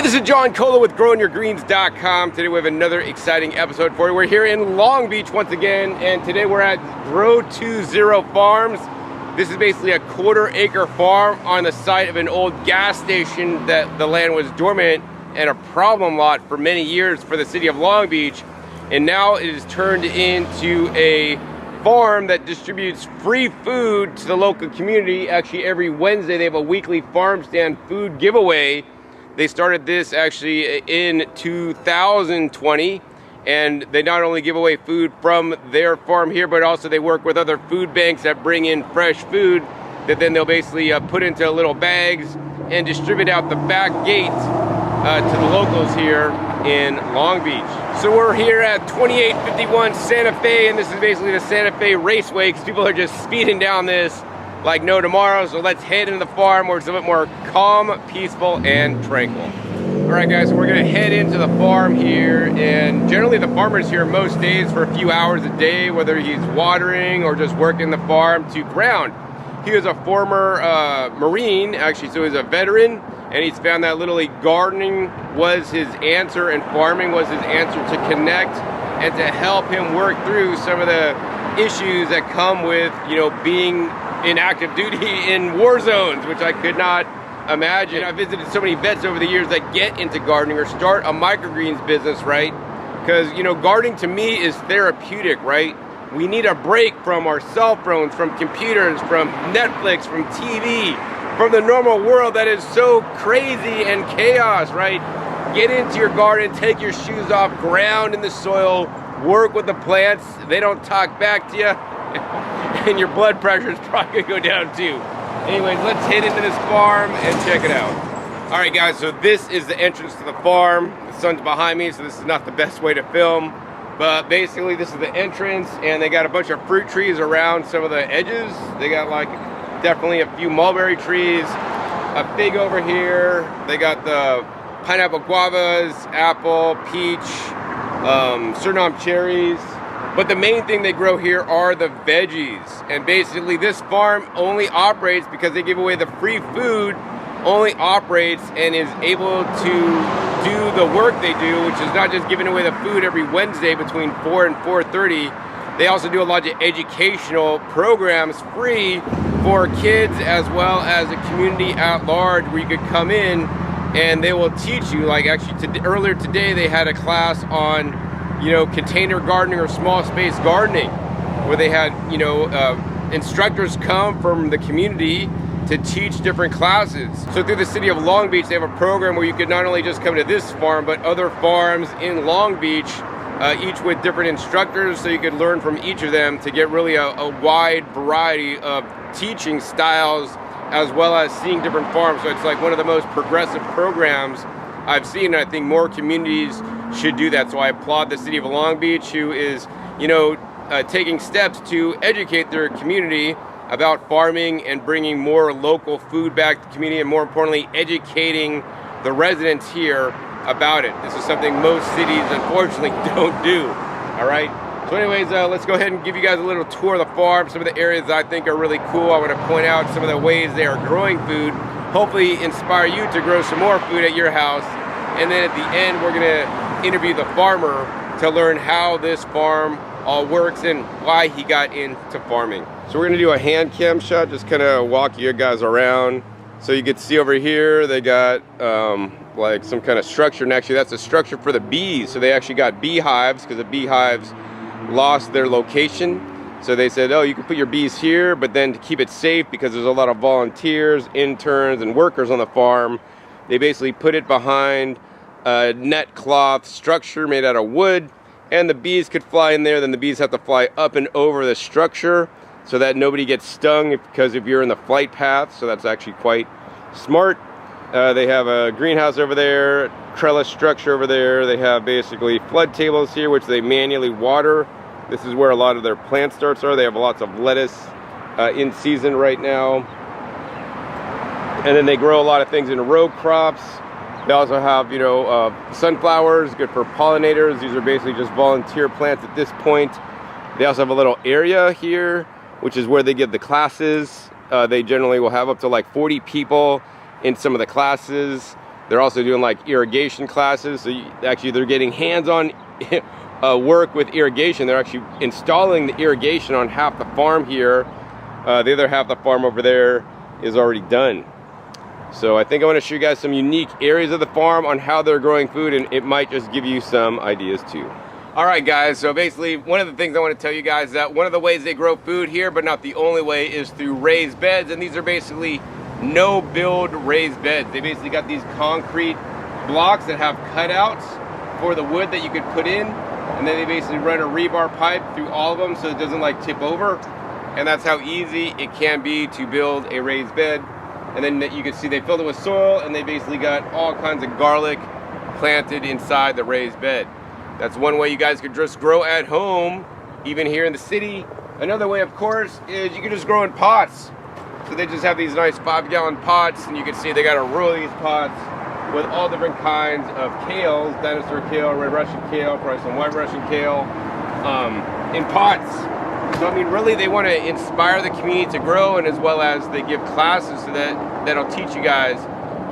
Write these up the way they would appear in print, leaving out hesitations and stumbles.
This is John Cola with growingyourgreens.com. Today we have another exciting episode for you. We're here in Long Beach once again, and today we're at Grow 20 Farms. This is basically a quarter-acre farm on the site of an old gas station that the land was dormant and a problem lot for many years for the city of Long Beach. And now it is turned into a farm that distributes free food to the local community. Actually, every Wednesday they have a weekly farm stand food giveaway. They started this actually in 2020, and they not only give away food from their farm here, but also they work with other food banks that bring in fresh food that then they'll basically put into little bags and distribute out the back gate to the locals here in Long Beach. So we're here at 2851 Santa Fe, and this is basically the Santa Fe Raceway because people are just speeding down this like no tomorrow. So let's head into the farm where it's a bit more calm, peaceful, and tranquil. All right, guys, so we're gonna head into the farm here, and generally the farmer's here most days for a few hours a day, whether he's watering or just working the farm to ground. He was a former Marine, actually, so he's a veteran, and he's found that literally gardening was his answer and farming was his answer to connect and to help him work through some of the issues that come with, you know, being in active duty in war zones, which I could not imagine. I visited so many vets over the years that get into gardening or start a microgreens business, right? Because, you know, gardening to me is therapeutic, right? We need a break from our cell phones, from computers, from Netflix, from TV, from the normal world that is so crazy and chaos, right? Get into your garden, take your shoes off, ground in the soil, work with the plants. They don't talk back to you. And your blood pressure is probably gonna go down too. Anyways, let's head into this farm and check it out. All right, guys, so this is the entrance to the farm. The sun's behind me, so this is not the best way to film. But basically, this is the entrance, and they got a bunch of fruit trees around some of the edges. They got like definitely a few mulberry trees, a fig over here. They got the pineapple guavas, apple, peach, Suriname cherries. But the main thing they grow here are the veggies. And basically this farm only operates because they give away the free food, only operates and is able to do the work they do, which is not just giving away the food every Wednesday between 4 and 4:30. They also do a lot of educational programs free for kids as well as a community at large where you could come in and they will teach you. Like actually earlier today they had a class on, you know, container gardening or small space gardening, where they had, you know, instructors come from the community to teach different classes. So through the city of Long Beach, they have a program where you could not only just come to this farm, but other farms in Long Beach, each with different instructors, so you could learn from each of them to get really a wide variety of teaching styles, as well as seeing different farms. So it's like one of the most progressive programs I've seen, and I think more communities should do that. So I applaud the city of Long Beach, who is, you know, taking steps to educate their community about farming and bringing more local food back to the community, and more importantly, educating the residents here about it. This is something most cities, unfortunately, don't do. All right. So anyways, let's go ahead and give you guys a little tour of the farm, some of the areas that I think are really cool. I want to point out some of the ways they are growing food, hopefully inspire you to grow some more food at your house. And then at the end, we're gonna interview the farmer to learn how this farm all works and why he got into farming. So we're gonna do a hand cam shot, just kind of walk you guys around. So you can see over here, they got like some kind of structure, and actually that's a structure for the bees. So they actually got beehives because the beehives lost their location. So they said, oh, you can put your bees here, but then to keep it safe, because there's a lot of volunteers, interns, and workers on the farm, they basically put it behind a net cloth structure made out of wood, and the bees could fly in there. Then the bees have to fly up and over the structure so that nobody gets stung because if you're in the flight path. So that's actually quite smart. They have a greenhouse over there, trellis structure over there. They have basically flood tables here, which they manually water. This is where a lot of their plant starts are. They have lots of lettuce in season right now. And then they grow a lot of things in row crops. They also have, you know, sunflowers, good for pollinators. These are basically just volunteer plants at this point. They also have a little area here, which is where they give the classes. They generally will have up to like 40 people in some of the classes. They're also doing like irrigation classes. So they're getting hands-on work with irrigation. They're actually installing the irrigation on half the farm here. The other half of the farm over there is already done. So I think I want to show you guys some unique areas of the farm on how they're growing food, and it might just give you some ideas too. All right, guys, so basically one of the things I want to tell you guys is that one of the ways they grow food here, but not the only way, is through raised beds. And these are basically no-build raised beds. They basically got these concrete blocks that have cutouts for the wood that you could put in, and then they basically run a rebar pipe through all of them so it doesn't like tip over. And that's how easy it can be to build a raised bed. And then you can see they filled it with soil, and they basically got all kinds of garlic planted inside the raised bed. That's one way you guys could just grow at home, even here in the city. Another way, of course, is you can just grow in pots. So they just have these nice 5-gallon pots, and you can see they got a row of these pots with all different kinds of kales, dinosaur kale, red Russian kale, probably some white Russian kale, in pots. So I mean, really, they want to inspire the community to grow, and as well as they give classes so that'll teach you guys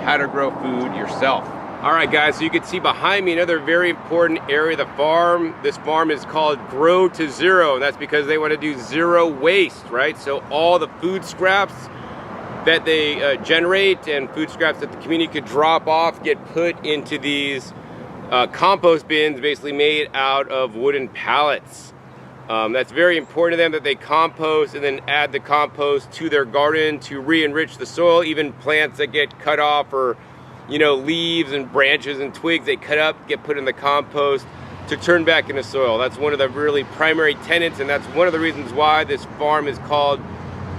how to grow food yourself. All right, guys, so you can see behind me another very important area of the farm. This farm is called Grow to Zero, and that's because they want to do zero waste, right? So all the food scraps that they generate and food scraps that the community could drop off get put into these compost bins, basically made out of wooden pallets. That's very important to them, that they compost and then add the compost to their garden to re-enrich the soil. Even plants that get cut off, or leaves and branches and twigs they cut up, get put in the compost to turn back into soil. That's one of the really primary tenets, and that's one of the reasons why this farm is called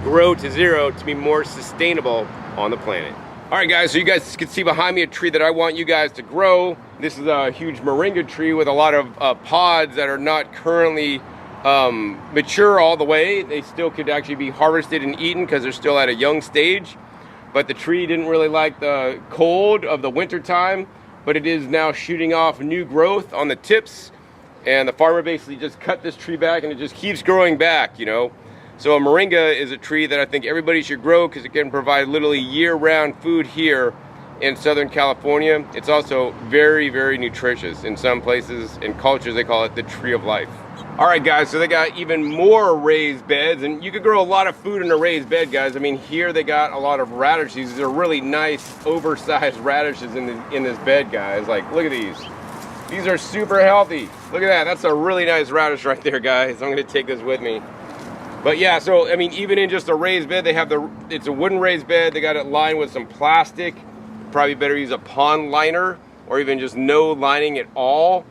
Grow to Zero, to be more sustainable on the planet. All right, guys, so you guys can see behind me a tree that I want you guys to grow. This is a huge moringa tree with a lot of pods that are not currently mature all the way. They still could actually be harvested and eaten because they're still at a young stage. But the tree didn't really like the cold of the winter time, but it is now shooting off new growth on the tips, and the farmer basically just cut this tree back and it just keeps growing back, So a moringa is a tree that I think everybody should grow because it can provide literally year-round food here in Southern California. It's also very, very nutritious. In some places and cultures, they call it the tree of life. All right, guys, so they got even more raised beds, and you could grow a lot of food in a raised bed, guys. I mean, here they got a lot of radishes. These are really nice, oversized radishes in this bed, guys. Like, look at these. These are super healthy. Look at that. That's a really nice radish right there, guys. I'm gonna take this with me. But yeah, so I mean, even in just a raised bed, they have it's a wooden raised bed. They got it lined with some plastic. Probably better use a pond liner, or even just no lining at all,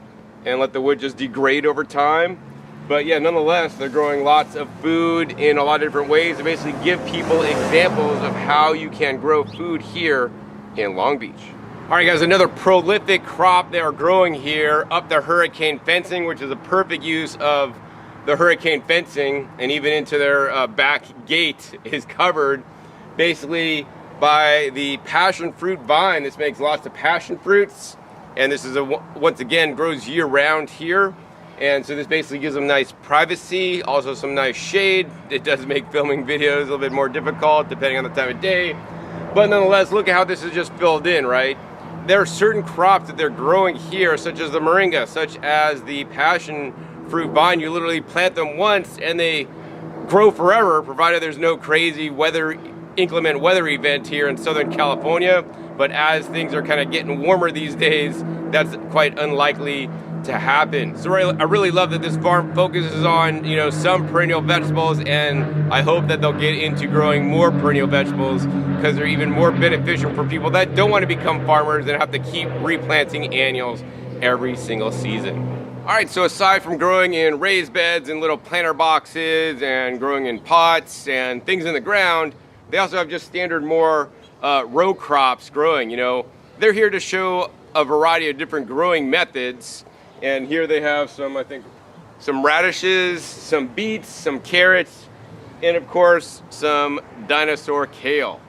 and let the wood just degrade over time. But yeah, nonetheless, they're growing lots of food in a lot of different ways to basically give people examples of how you can grow food here in Long Beach. All right, guys, another prolific crop they are growing here up the hurricane fencing, which is a perfect use of the hurricane fencing, and even into their back gate is covered basically by the passion fruit vine. This makes lots of passion fruits, and this is once again grows year round here. And so this basically gives them nice privacy, also some nice shade. It does make filming videos a little bit more difficult depending on the time of day. But nonetheless, look at how this is just filled in, right? There are certain crops that they're growing here, such as the moringa, such as the passion fruit vine. You literally plant them once and they grow forever, provided there's no crazy inclement weather event here in Southern California. But as things are kind of getting warmer these days, that's quite unlikely to happen. So I really love that this farm focuses on, some perennial vegetables, and I hope that they'll get into growing more perennial vegetables because they're even more beneficial for people that don't want to become farmers and have to keep replanting annuals every single season. All right, so aside from growing in raised beds and little planter boxes and growing in pots and things in the ground, they also have just standard more row crops growing. They're here to show a variety of different growing methods. And here they have some radishes, some beets, some carrots, and of course, some dinosaur kale.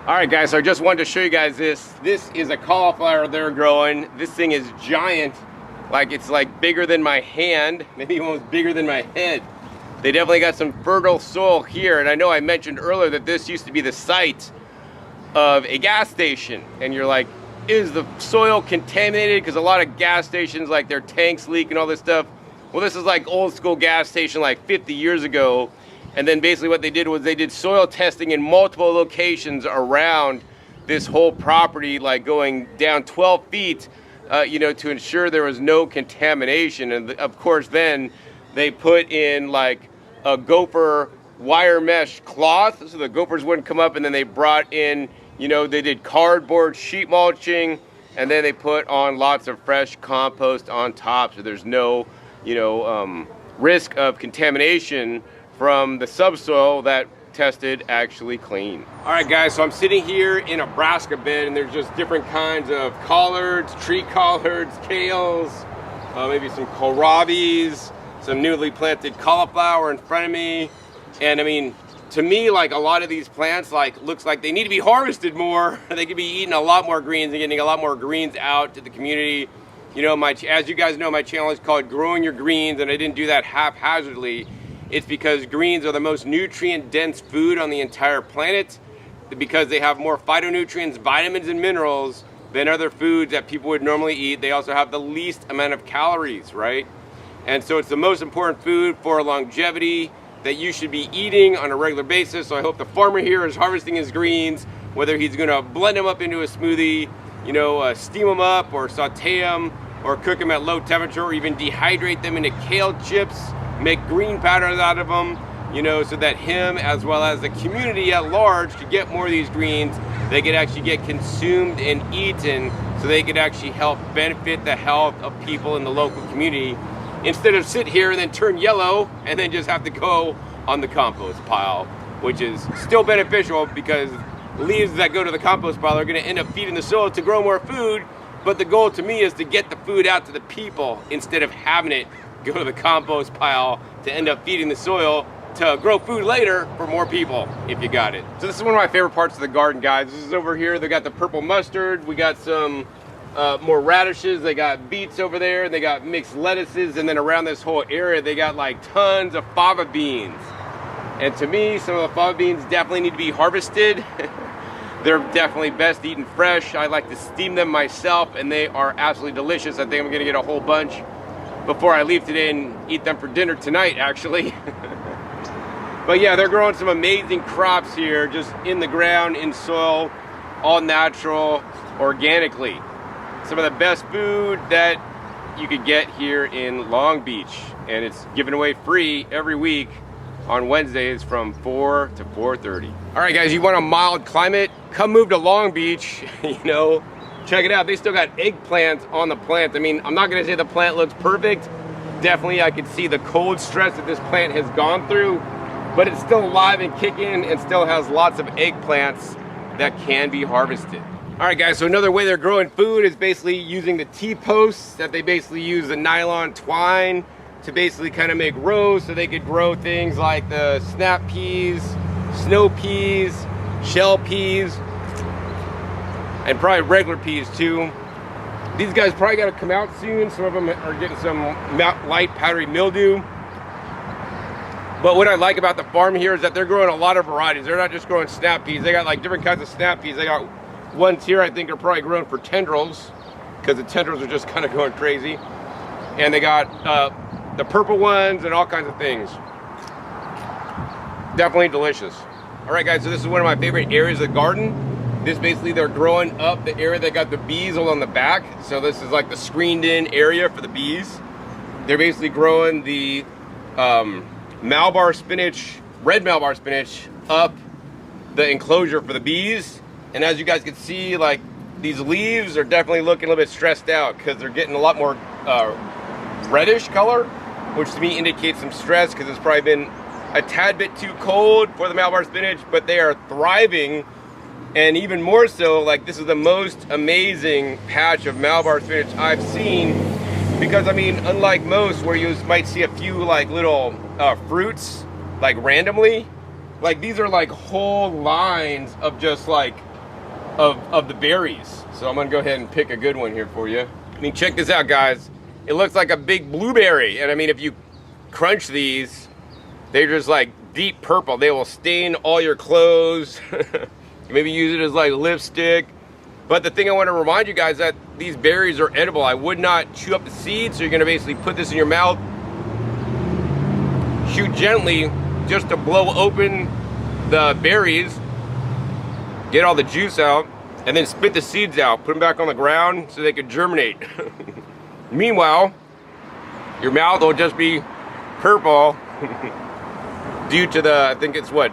All right, guys, so I just wanted to show you guys this. This is a cauliflower they're growing. This thing is giant, it's like bigger than my hand, maybe almost bigger than my head. They definitely got some fertile soil here, and I know I mentioned earlier that this used to be the site of a gas station, and you're like, is the soil contaminated because a lot of gas stations, like their tanks leak and all this stuff? Well, this is like old school gas station like 50 years ago. And then basically what they did was they did soil testing in multiple locations around this whole property, like going down 12 feet, you know, to ensure there was no contamination. And of course, then they put in like a gopher wire mesh cloth so the gophers wouldn't come up, and then they brought in, you know, they did cardboard sheet mulching, and then they put on lots of fresh compost on top so there's no, you know, risk of contamination from the subsoil that tested actually clean. All right guys, so I'm sitting here in a brassica bed, and there's just different kinds of collards, tree collards, kales, maybe some kohlrabis, some newly planted cauliflower in front of me. And I mean, to me, like a lot of these plants, like looks like they need to be harvested more. They could be eating a lot more greens and getting a lot more greens out to the community. You know, as you guys know, my channel is called Growing Your Greens, and I didn't do that haphazardly. It's because greens are the most nutrient-dense food on the entire planet, because they have more phytonutrients, vitamins, and minerals than other foods that people would normally eat. They also have the least amount of calories, right? And so it's the most important food for longevity that you should be eating on a regular basis. So I hope the farmer here is harvesting his greens, whether he's gonna blend them up into a smoothie, you know, steam them up or saute them or cook them at low temperature, or even dehydrate them into kale chips, make green powders out of them, you know, so that him as well as the community at large could get more of these greens. They could actually get consumed and eaten, so they could actually help benefit the health of people in the local community, instead of sit here and then turn yellow and then just have to go on the compost pile, which is still beneficial because leaves that go to the compost pile are going to end up feeding the soil to grow more food. But the goal to me is to get the food out to the people instead of having it go to the compost pile to end up feeding the soil to grow food later for more people, if you got it. So this is one of my favorite parts of the garden, guys. This is over here. They got the purple mustard. We got some more radishes. They got beets over there. They got mixed lettuces. And then around this whole area, they got like tons of fava beans. And to me, some of the fava beans definitely need to be harvested. They're definitely best eaten fresh. I like to steam them myself, and they are absolutely delicious. I think I'm gonna get a whole bunch before I leave today and eat them for dinner tonight, actually. But yeah, they're growing some amazing crops here, just in the ground, in soil, all natural, organically. Some of the best food that you could get here in Long Beach, and it's given away free every week on Wednesdays from 4 to 4:30. All right guys, you want a mild climate? Come move to Long Beach, you know, check it out. They still got eggplants on the plant. I mean, I'm not gonna say the plant looks perfect. Definitely I could see the cold stress that this plant has gone through, but it's still alive and kicking and still has lots of eggplants that can be harvested. All right guys, so another way they're growing food is basically using the T-posts that they basically use the nylon twine to basically kind of make rows so they could grow things like the snap peas, snow peas, shell peas, and probably regular peas too. These guys probably got to come out soon. Some of them are getting some light powdery mildew. But what I like about the farm here is that they're growing a lot of varieties. They're not just growing snap peas. They got like different kinds of snap peas. They got ones here I think are probably grown for tendrils, because the tendrils are just kind of going crazy. And they got the purple ones and all kinds of things. Definitely delicious. All right guys, so this is one of my favorite areas of the garden. This basically, they're growing up the area that got the bees all on the back. So this is like the screened in area for the bees. They're basically growing the Malabar spinach, red Malabar spinach, up the enclosure for the bees. And as you guys can see, like these leaves are definitely looking a little bit stressed out because they're getting a lot more reddish color, which to me indicates some stress because it's probably been a tad bit too cold for the Malabar spinach, but they are thriving. And even more so, like this is the most amazing patch of Malabar spinach I've seen, because I mean, unlike most where you might see a few like little fruits like randomly, like these are like whole lines of just like of the berries. So I'm gonna go ahead and pick a good one here for you. I mean, check this out guys. It looks like a big blueberry, and I mean, if you crunch these, they're just like deep purple. They will stain all your clothes. Maybe use it as like lipstick. But the thing I want to remind you guys that these berries are edible. I would not chew up the seeds, so you're going to basically put this in your mouth, chew gently just to blow open the berries, get all the juice out, and then spit the seeds out, put them back on the ground so they could germinate. Meanwhile, your mouth will just be purple due to the, I think it's what,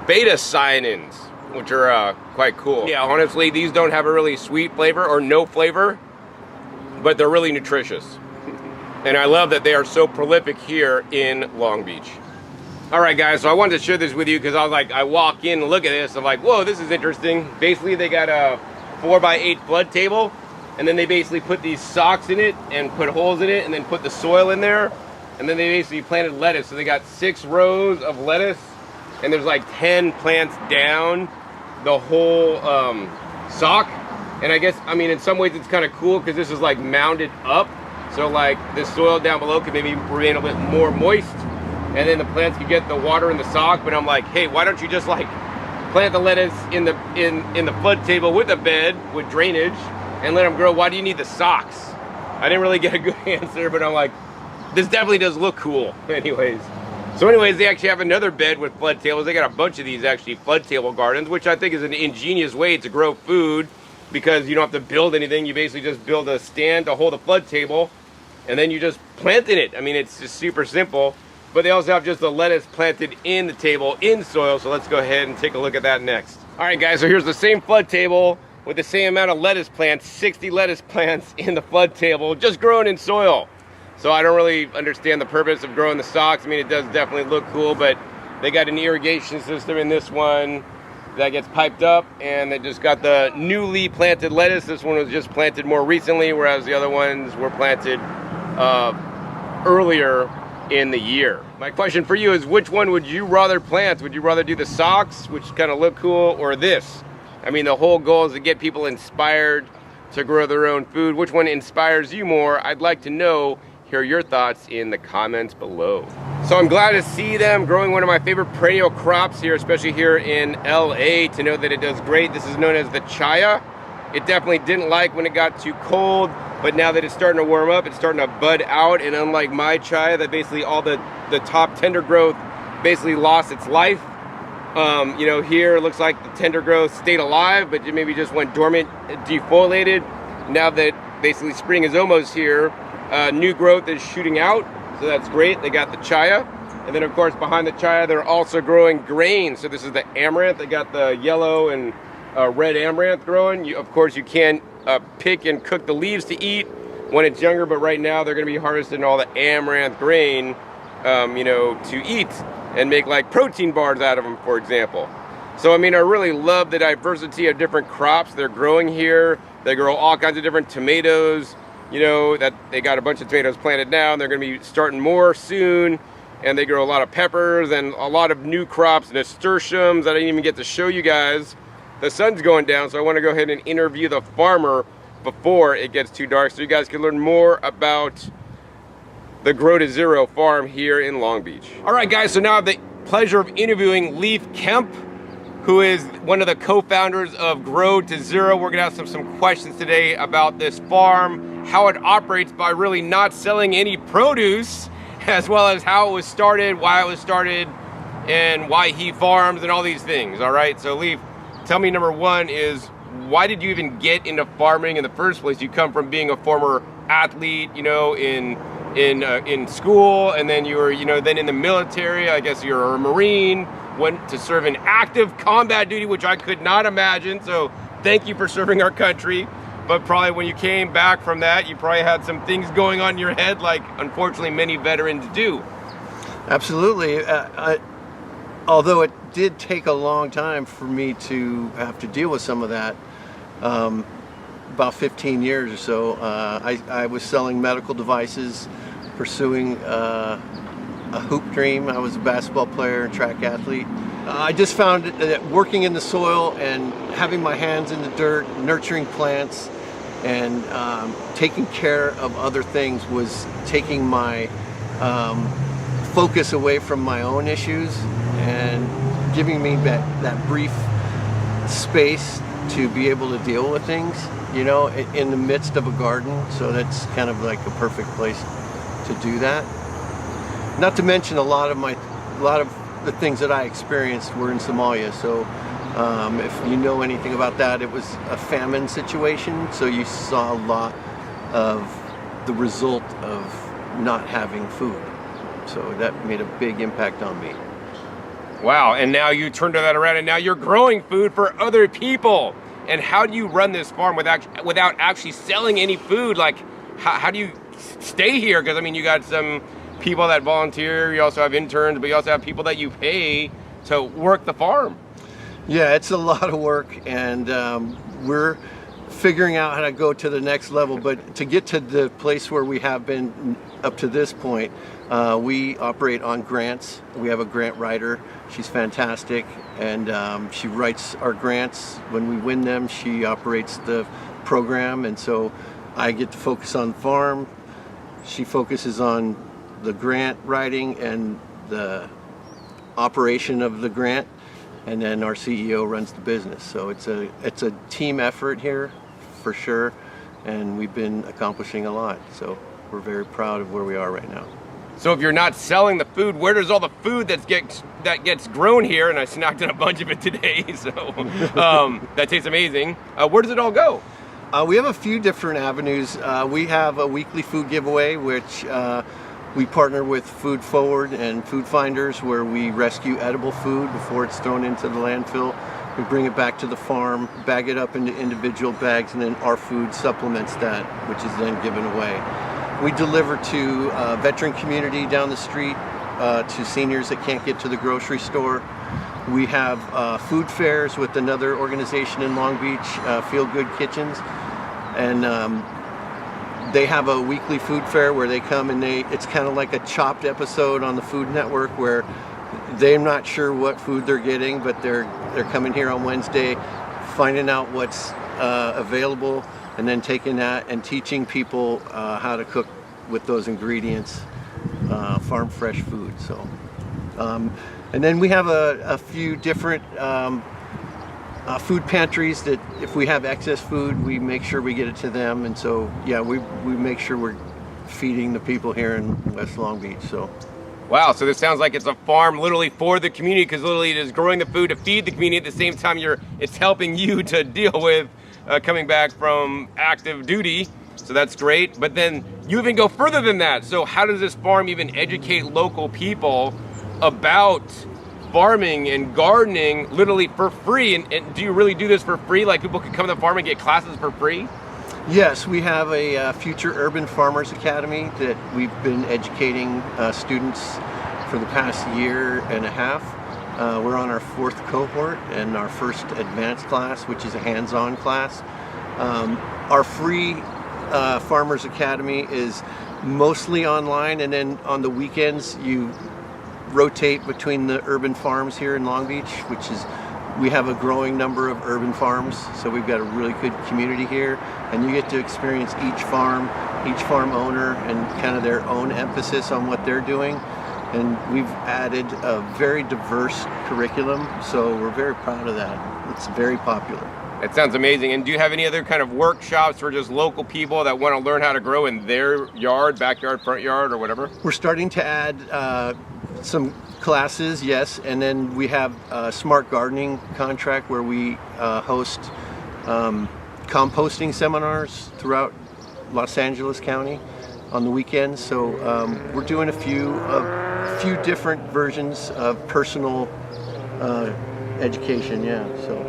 beta cyanins, which are quite cool. Yeah, honestly, these don't have a really sweet flavor or no flavor, but they're really nutritious. And I love that they are so prolific here in Long Beach. All right, guys, so I wanted to share this with you because I was like, I walk in and look at this, I'm like, whoa, this is interesting. Basically, they got a 4x8 flood table, and then they basically put these socks in it and put holes in it and then put the soil in there. And then they basically planted lettuce. So they got 6 rows of lettuce, and there's like 10 plants down the whole sock. And I guess, I mean, in some ways it's kind of cool because this is like mounded up. So like the soil down below could maybe remain a bit more moist, and then the plants could get the water in the sock. But I'm like, hey, why don't you just like plant the lettuce in the flood table with a bed with drainage and let them grow? Why do you need the socks? I didn't really get a good answer, but I'm like, this definitely does look cool. Anyways, they actually have another bed with flood tables. They got a bunch of these actually flood table gardens, which I think is an ingenious way to grow food because you don't have to build anything. You basically just build a stand to hold a flood table, and then you just plant in it. I mean, it's just super simple. But they also have just the lettuce planted in the table in soil. So let's go ahead and take a look at that next. All right, guys, so here's the same flood table with the same amount of lettuce plants, 60 lettuce plants in the flood table, just growing in soil. So I don't really understand the purpose of growing the socks. I mean, it does definitely look cool, but they got an irrigation system in this one that gets piped up, and they just got the newly planted lettuce. This one was just planted more recently, whereas the other ones were planted earlier in the year. My question for you is, which one would you rather plant? Would you rather do the socks, which kind of look cool, or this? I mean, the whole goal is to get people inspired to grow their own food. Which one inspires you more? I'd like to know. Hear your thoughts in the comments below. So I'm glad to see them growing one of my favorite perennial crops here, especially here in LA, to know that it does great. This is known as the Chaya. It definitely didn't like when it got too cold, but now that it's starting to warm up, it's starting to bud out. And unlike my Chaya, that basically all the top tender growth basically lost its life. You know, here it looks like the tender growth stayed alive, but it maybe just went dormant, defoliated. Now that basically spring is almost here, new growth is shooting out, so that's great. They got the Chaya, and then of course behind the Chaya they're also growing grain. So this is the amaranth. They got the yellow and red amaranth growing. Of course you can pick and cook the leaves to eat when it's younger, but right now they're going to be harvesting all the amaranth grain, you know, to eat and make like protein bars out of them, for example. So I mean, I really love the diversity of different crops they're growing here. They grow all kinds of different tomatoes. You know, that they got a bunch of tomatoes planted now, and they're going to be starting more soon. And they grow a lot of peppers and a lot of new crops, nasturtiums that I didn't even get to show you guys. The sun's going down, so I want to go ahead and interview the farmer before it gets too dark, so you guys can learn more about the Grow to Zero farm here in Long Beach. All right, guys, so now I have the pleasure of interviewing Leif Kemp, who is one of the co-founders of Grow to Zero. We're gonna ask some questions today about this farm, how it operates by really not selling any produce, as well as how it was started, why it was started, and why he farms and all these things. All right, so Leif, tell me, number one is, why did you even get into farming in the first place? You come from being a former athlete, you know, in school, and then you were, you know, then in the military. I guess you're a Marine, went to serve in active combat duty, which I could not imagine. So thank you for serving our country. But probably when you came back from that, you probably had some things going on in your head, like unfortunately many veterans do. Absolutely. Although it did take a long time for me to have to deal with some of that, about 15 years or so, I was selling medical devices, pursuing a hoop dream. I was a basketball player and track athlete. I just found that working in the soil and having my hands in the dirt, nurturing plants, and taking care of other things was taking my focus away from my own issues and giving me that brief space to be able to deal with things, you know, in the midst of a garden. So that's kind of like a perfect place to do that. Not to mention a lot of the things that I experienced were in Somalia. So if you know anything about that, it was a famine situation. So you saw a lot of the result of not having food. So that made a big impact on me. Wow, and now you turned that around and now you're growing food for other people. And how do you run this farm without actually selling any food? Like, how do you stay here? Because, I mean, you got some people that volunteer, you also have interns, but you also have people that you pay to work the farm. Yeah, it's a lot of work, and we're figuring out how to go to the next level. But to get to the place where we have been up to this point, we operate on grants. We have a grant writer. She's fantastic, and she writes our grants. When we win them, she operates the program, and so I get to focus on the farm. She focuses on the grant writing and the operation of the grant, and then our CEO runs the business. So it's a team effort here for sure, and we've been accomplishing a lot. So we're very proud of where we are right now. So if you're not selling the food, where does all the food that gets grown here, and I snacked on a bunch of it today, so that tastes amazing, where does it all go? We have a few different avenues. We have a weekly food giveaway, which we partner with Food Forward and Food Finders, where we rescue edible food before it's thrown into the landfill. We bring it back to the farm, bag it up into individual bags, and then our food supplements that, which is then given away. We deliver to a veteran community down the street, to seniors that can't get to the grocery store. We have food fairs with another organization in Long Beach, Feel Good Kitchens, and they have a weekly food fair where they come and it's kind of like a chopped episode on the Food Network where they're not sure what food they're getting, but they're coming here on Wednesday, finding out what's available, and then taking that and teaching people how to cook with those ingredients, farm fresh food. So, and then we have a few different food pantries that if we have excess food, we make sure we get it to them. And so, yeah, we make sure we're feeding the people here in West Long Beach. So. Wow, so this sounds like it's a farm literally for the community, because literally it is growing the food to feed the community. At the same time, it's helping you to deal with coming back from active duty. So that's great. But then you even go further than that. So how does this farm even educate local people about farming and gardening literally for free? And do you really do this for free? Like people can come to the farm and get classes for free? Yes, we have a Future Urban Farmers Academy that we've been educating students for the past year and a half. We're on our 4th cohort and our first advanced class, which is a hands-on class. Our free Farmers Academy is mostly online, and then on the weekends you rotate between the urban farms here in Long Beach, which is, we have a growing number of urban farms, so we've got a really good community here, and you get to experience each farm owner and kind of their own emphasis on what they're doing. And we've added a very diverse curriculum, so we're very proud of that. It's very popular. It sounds amazing. And do you have any other kind of workshops for just local people that want to learn how to grow in their yard, backyard, front yard, or whatever? We're starting to add some classes, yes, and then we have a smart gardening contract where we host composting seminars throughout Los Angeles County on the weekends. So we're doing a few different versions of personal education. Yeah. So.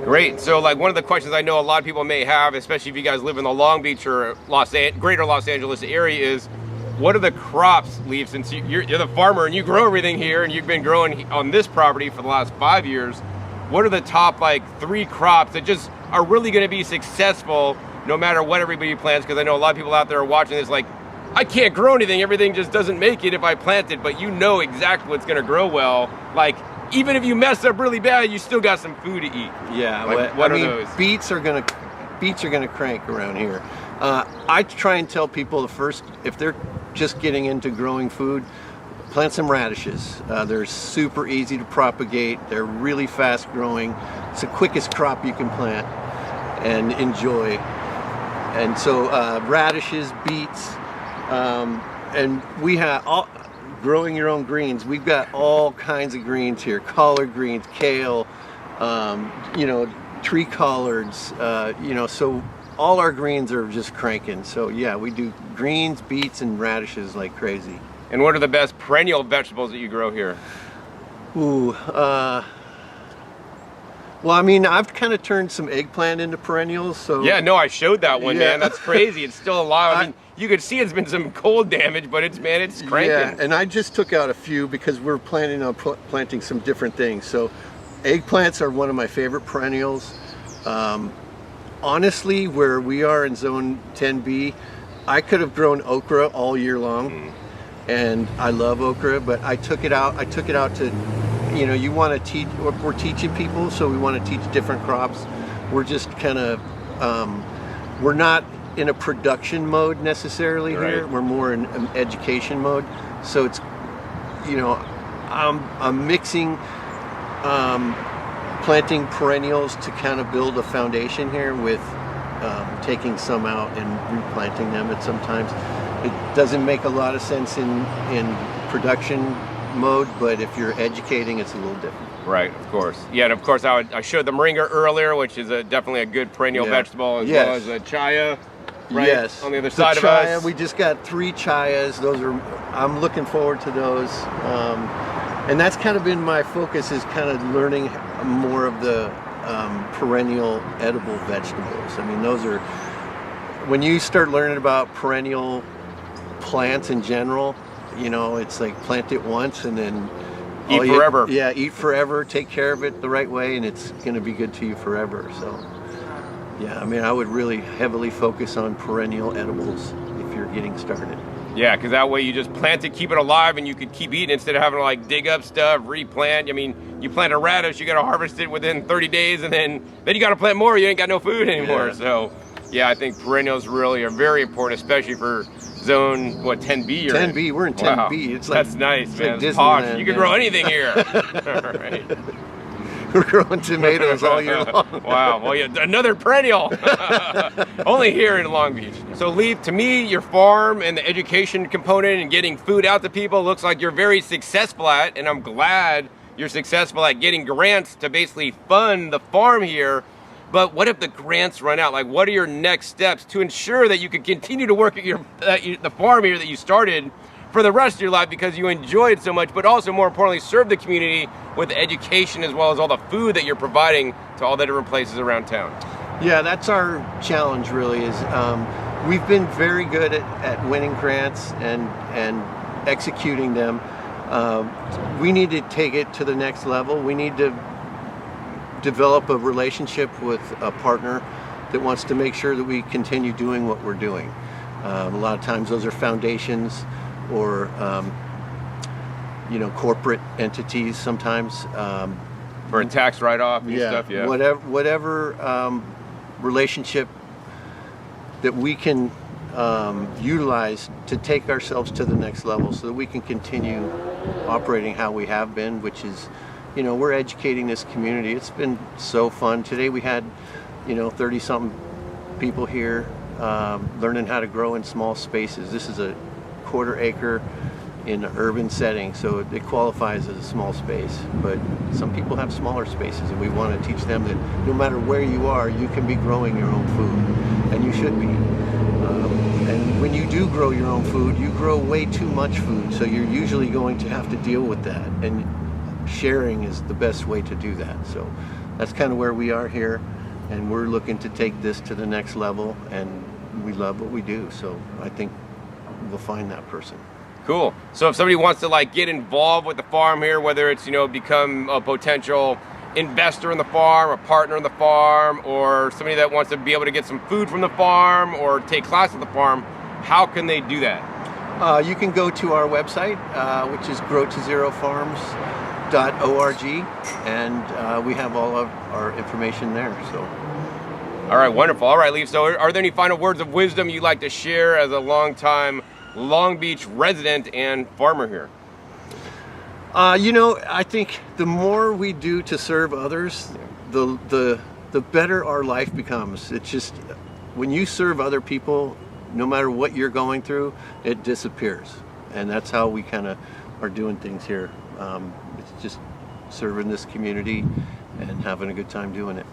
Great. So, like, one of the questions I know a lot of people may have, especially if you guys live in the Long Beach or greater Los Angeles area, is what are the crops, Leif? Since you're the farmer and you grow everything here, and you've been growing on this property for the last 5 years, what are the top 3 crops that just are really going to be successful no matter what everybody plants? Because I know a lot of people out there are watching this like, I can't grow anything. Everything just doesn't make it if I plant it. But you know exactly what's going to grow well. Like, even if you mess up really bad, you still got some food to eat. Yeah. What are those? Beets are gonna crank around here. I try and tell people if they're just getting into growing food, plant some radishes. They're super easy to propagate. They're really fast growing. It's the quickest crop you can plant and enjoy. And so radishes, beets, and we have all growing your own greens. We've got all kinds of greens here: collard greens, kale, you know, tree collards. You know, so all our greens are just cranking. So yeah, we do greens, beets, and radishes like crazy. And what are the best perennial vegetables that you grow here? Ooh, well, I mean, I've kind of turned some eggplant into perennials, so... Yeah, no, I showed that one, Yeah. man. That's crazy. It's still alive. I mean, you could see it's been some cold damage, but it's cranking. Yeah, and I just took out a few because we're planning on planting some different things. So eggplants are one of my favorite perennials. Honestly, where we are in zone 10B, I could have grown okra all year long, and I love okra, but I took it out to, you know, you want to teach, we're teaching people, so we want to teach different crops. We're just kind of, we're not in a production mode necessarily here. Right. We're more in an education mode. So it's, you know, I'm mixing planting perennials to kind of build a foundation here with taking some out and replanting them. At sometimes it doesn't make a lot of sense in production mode, but if you're educating, it's a little different. Right, of course. Yeah, and of course I showed the moringa earlier, which is definitely a good perennial vegetable, as well as a chaya. Right? Yes. On the other The side chaya, of us. we just got 3 chayas. Those are, I'm looking forward to those. And that's kind of been my focus, is kind of learning more of the perennial edible vegetables. I mean, those are, when you start learning about perennial plants in general, you know, it's like plant it once and then Eat forever. Yeah, eat forever, take care of it the right way, and it's going to be good to you forever. So yeah, I mean, I would really heavily focus on perennial edibles if you're getting started. Yeah, because that way you just plant it, keep it alive, and you could keep eating instead of having to like dig up stuff, replant. I mean, you plant a radish, you got to harvest it within 30 days, and then you got to plant more. You ain't got no food anymore. Yeah. So yeah, I think perennials really are very important, especially for zone, what, 10B? You're 10B, we're in 10B. Wow. It's like, that's nice, it's man. like It's posh. Disneyland, You can yeah. grow anything here. All right. We're growing tomatoes all year long. Wow, well, yeah, another perennial. Only here in Long Beach. So Leif, to me, your farm and the education component and getting food out to people looks like you're very successful at, and I'm glad you're successful at getting grants to basically fund the farm here. But what if the grants run out? Like, what are your next steps to ensure that you can continue to work at the farm here that you started for the rest of your life because you enjoy it so much, but also more importantly, serve the community with education as well as all the food that you're providing to all the different places around town? Yeah, that's our challenge really, is we've been very good at winning grants and executing them. We need to take it to the next level. We need to develop a relationship with a partner that wants to make sure that we continue doing what we're doing. A lot of times those are foundations or you know, corporate entities sometimes. For a tax write-off and stuff, yeah. Whatever relationship that we can utilize to take ourselves to the next level so that we can continue operating how we have been, which is, you know, we're educating this community. It's been so fun. Today we had, you know, 30-something people here learning how to grow in small spaces. This is a quarter-acre in an urban setting, so it qualifies as a small space. But some people have smaller spaces, and we want to teach them that no matter where you are, you can be growing your own food, and you should be. And when you do grow your own food, you grow way too much food, so you're usually going to have to deal with that. And sharing is the best way to do that. So that's kind of where we are here, and we're looking to take this to the next level, and we love what we do. So I think we'll find that person. Cool. So if somebody wants to like get involved with the farm here, whether it's, you know, become a potential investor in the farm, a partner in the farm, or somebody that wants to be able to get some food from the farm or take class at the farm, how can they do that? You can go to our website, which is growto0farms.org, and we have all of our information there. So. All right, wonderful. All right, Leif, so are there any final words of wisdom you'd like to share as a longtime Long Beach resident and farmer here? You know, I think the more we do to serve others, the better our life becomes. It's just when you serve other people, no matter what you're going through, it disappears. And that's how we kind of are doing things here. It's just serving this community and having a good time doing it.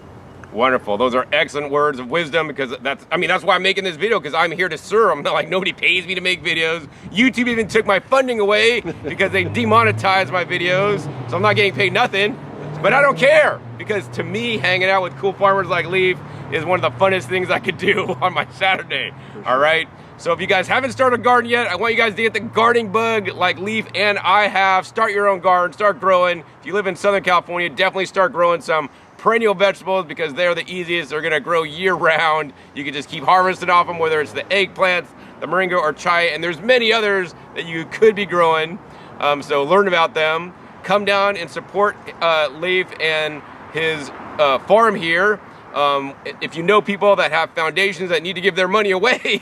Wonderful. Those are excellent words of wisdom, because that's why I'm making this video, because I'm here to serve. I'm not like, nobody pays me to make videos. YouTube even took my funding away because they demonetized my videos. So I'm not getting paid nothing, but I don't care, because to me, hanging out with cool farmers like Leif is one of the funnest things I could do on my Saturday. All right. So if you guys haven't started a garden yet, I want you guys to get the gardening bug like Leif and I have. Start your own garden, start growing. If you live in Southern California, definitely start growing some perennial vegetables, because they're the easiest. They're gonna grow year round. You can just keep harvesting off them, whether it's the eggplants, the moringa, or chaya, and there's many others that you could be growing. So learn about them. Come down and support Leif and his farm here. If you know people that have foundations that need to give their money away,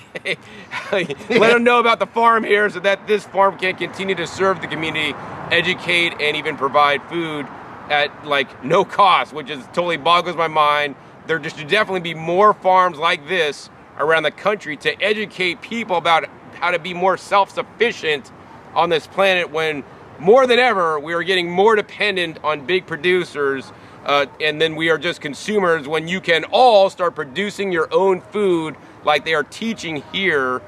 let them know about the farm here, so that this farm can continue to serve the community, educate, and even provide food at like no cost, which is totally boggles my mind. There should definitely be more farms like this around the country to educate people about how to be more self-sufficient on this planet, when more than ever we are getting more dependent on big producers, and then we are just consumers, when you can all start producing your own food like they are teaching here,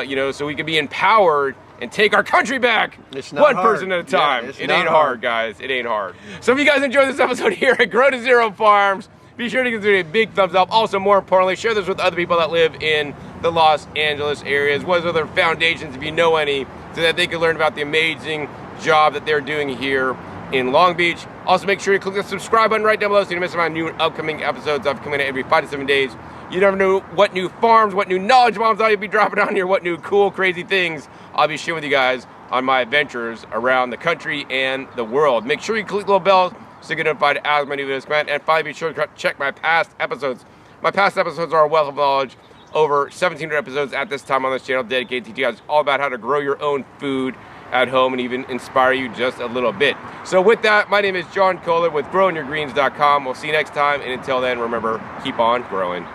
you know, so we can be empowered and take our country back, It's not one hard. person at a time. Yeah, it ain't hard, guys. It ain't hard. So if you guys enjoyed this episode here at Grow to Zero Farms, be sure to give it a big thumbs up. Also, more importantly, share this with other people that live in the Los Angeles areas. What other foundations, if you know any, so that they can learn about the amazing job that they're doing here in Long Beach. Also, make sure you click the subscribe button right down below so you don't miss my new upcoming episodes. I've come in every 5 to 7 days. You never know what new farms, what new knowledge bombs I'll be dropping on here, what new cool, crazy things I'll be sharing with you guys on my adventures around the country and the world. Make sure you click the little bell so you get notified as my new videos come out. And finally, be sure to check my past episodes. My past episodes are a wealth of knowledge. Over 1,700 episodes at this time on this channel dedicated to you guys all about how to grow your own food at home and even inspire you just a little bit. So with that, my name is John Kohler with growingyourgreens.com. We'll see you next time, and until then, remember, keep on growing.